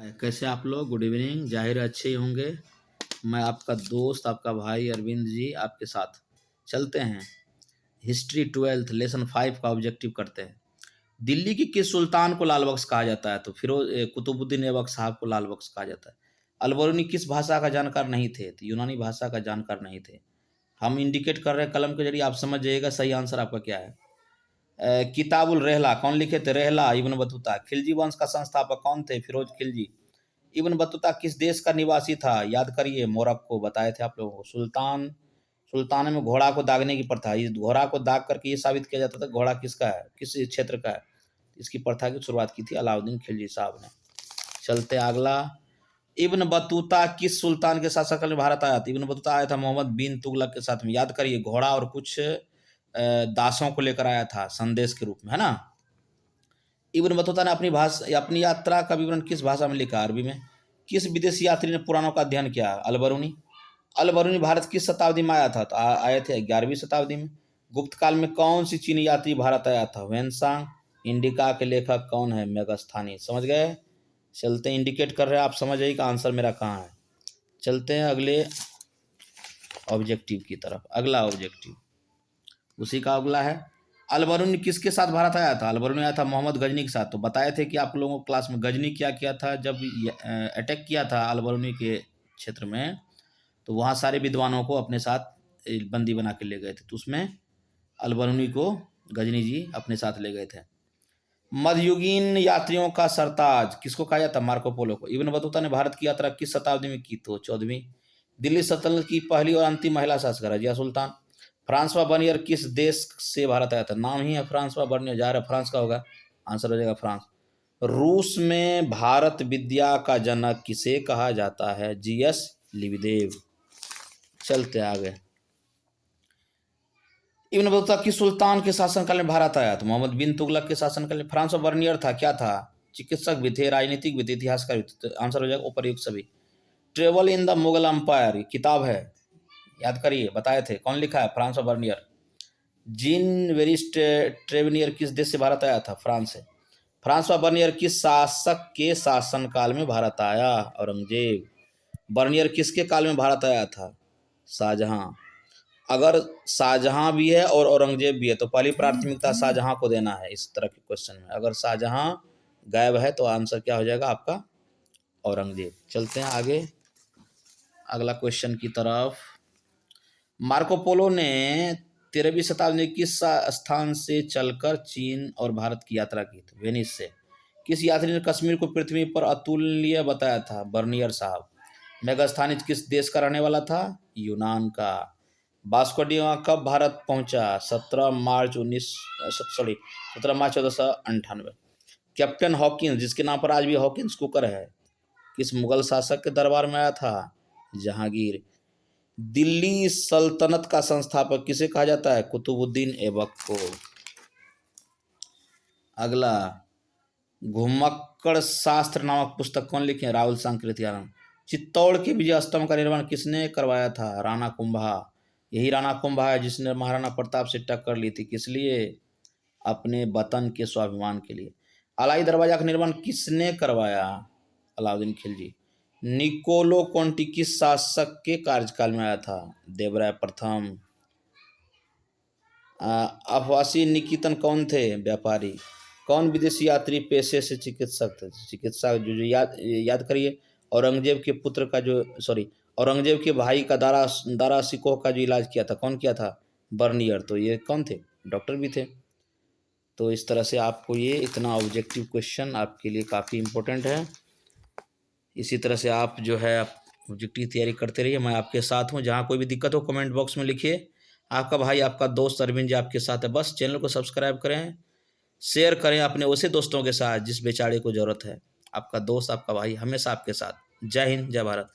कैसे आप लोग? Good evening. जाहिर है अच्छे ही होंगे। मैं आपका दोस्त, आपका भाई अरविंद जी आपके साथ चलते हैं। हिस्ट्री 12th लेसन 5 का ऑब्जेक्टिव करते हैं। दिल्ली की किस सुल्तान को लाल बख्श कहा जाता है? तो कुतुबुद्दीन ऐबक साहब को लाल बख्श कहा जाता है। अलबरूनी किस भाषा का जानकार नहीं थे? तो यूनानी भाषा का जानकार नहीं थे। हम इंडिकेट कर रहे हैं कलम के जरिए, आप समझ जाइएगा सही आंसर आपका क्या है। किताबुल रहला कौन लिखे थे? रहला इब्न बतूता। खिलजी वंश का संस्थापक कौन थे? फिरोज खिलजी। इब्न बतूता किस देश का निवासी था? याद करिए, मोरक्को। बताए थे आप लोगों को। सुल्तान में घोड़ा को दागने की प्रथा, इस घोड़ा को दाग करके ये साबित किया जाता था घोड़ा किसका है, किस क्षेत्र का है। इसकी प्रथा की शुरुआत की थी अलाउद्दीन खिलजी साहब ने। चलते अगला। इब्न बतूता किस सुल्तान के शासनकाल में भारत आया था? इब्न बतूता आया था मोहम्मद बिन तुगलक के साथ में। याद करिए, घोड़ा और कुछ दासों को लेकर आया था संदेश के रूप में, है ना। इब्न बतूता ने अपनी यात्रा का विवरण किस भाषा में लिखा? अरबी में। किस विदेशी यात्री ने पुराणों का अध्ययन किया? अलबरूनी। अलबरूनी भारत किस शताब्दी में आया था? तो आए थे 11वीं शताब्दी में। गुप्त काल में कौन सी चीनी यात्री भारत आया था? वेनसांग। इंडिका के लेखक कौन है? मेगस्थानी। समझ गए? चलते हैं, इंडिकेट कर रहे हैं, आप समझ जाइए कि आंसर मेरा कहाँ है। चलते हैं अगले ऑब्जेक्टिव की तरफ। अगला ऑब्जेक्टिव उसी का अगला है। अलबरूनी किसके साथ भारत आया था? अलबरूनी आया था मोहम्मद गजनी के साथ। तो बताए थे कि आप लोगों को क्लास में गजनी क्या किया था जब अटैक किया था अलबरूनी के क्षेत्र में, तो वहाँ सारे विद्वानों को अपने साथ बंदी बना के ले गए थे। तो उसमें अलबरूनी को गजनी जी अपने साथ ले गए थे। मध्ययुगीन यात्रियों का सरताज किसको कहा जाता? मार्को पोलो को। इब्न बतूता ने भारत की यात्रा किस शताब्दी में की? तो 14वीं। दिल्ली सल्तनत की पहली और अंतिम महिला शासक रजिया सुल्तान। फ्रांसवा बर्नियर किस देश से भारत आया था? नाम ही है फ्रांसवा बर्नियर, जा रहा फ्रांस का होगा, आंसर हो जाएगा फ्रांस। रूस में भारत विद्या का जनक किसे कहा जाता है? जीएस लिविदेव। चलते आगे। इब्न बतूता किस सुल्तान के शासनकाल में भारत आया? तो मोहम्मद बिन तुगलक के शासनकाल में। फ्रांसवा बर्नियर था, क्या था? चिकित्सक भी थे, राजनीतिक भी थे, इतिहासकार भी थे। तो आंसर हो जाएगा उपर्युक्त सभी। Travel in the Mughal empire किताब है, याद करिए, बताए थे कौन लिखा है? Francois Bernier. जीन वेरिस ट्रेवेनियर किस देश से भारत आया था? फ्रांस से। फ्रांसवा बर्नियर किस शासक के शासनकाल में भारत आया? औरंगजेब। बर्नियर किसके काल में भारत आया था? शाहजहां। अगर शाहजहां भी है और औरंगजेब भी है तो पहली प्राथमिकता शाहजहां को देना है इस तरह के क्वेश्चन में। अगर शाहजहां गायब है तो आंसर क्या हो जाएगा आपका? औरंगजेब। चलते हैं आगे अगला क्वेश्चन की तरफ। मार्को पोलो ने 13वीं शताब्दी में किस स्थान से चलकर चीन और भारत की यात्रा की थी? वेनिस से। किस यात्री ने कश्मीर को पृथ्वी पर अतुल्य बताया था? बर्नियर साहब। मेगास्थानी किस देश का रहने वाला था? यूनान का। वास्को डी गामा कब भारत पहुंचा? 17 मार्च 1498। कैप्टन हॉकिंस, जिसके नाम पर आज भी हॉकिंस कुकर है, किस मुगल शासक के दरबार में आया था? जहांगीर। दिल्ली सल्तनत का संस्थापक किसे कहा जाता है? कुतुबुद्दीन ऐबक को। अगला, घुमक्कड़ शास्त्र नामक पुस्तक कौन लिखे? राहुल सांकृत्यायन। चित्तौड़ के विजय स्तंभ का निर्माण किसने करवाया था? राणा कुंभा। यही राणा कुंभा है जिसने महाराणा प्रताप से टक्कर ली थी, किस लिए? अपने वतन के स्वाभिमान के लिए। अलाई दरवाजा का निर्माण किसने करवाया? अलाउद्दीन खिलजी। निकोलो कोंटी किस शासक के कार्यकाल में आया था? देवराय प्रथम। अफवासी निकितन कौन थे? व्यापारी। कौन विदेशी यात्री पेशे से चिकित्सक थे? चिकित्सा जो याद करिए, औरंगजेब के पुत्र का औरंगजेब के भाई का दारा सिकोह का जो इलाज किया था, कौन किया था? बर्नियर। तो ये कौन थे? डॉक्टर भी थे। तो इस तरह से आपको ये इतना ऑब्जेक्टिव क्वेश्चन आपके लिए काफ़ी इम्पोर्टेंट है। इसी तरह से आप जो है ऑब्जेक्टिव तैयारी करते रहिए, मैं आपके साथ हूँ। जहाँ कोई भी दिक्कत हो कमेंट बॉक्स में लिखिए। आपका भाई, आपका दोस्त अरविंद जी आपके साथ है। बस चैनल को सब्सक्राइब करें, शेयर करें अपने उसे दोस्तों के साथ जिस बेचारे को ज़रूरत है। आपका दोस्त, आपका भाई हमेशा आपके साथ। जय हिंद, जय भारत।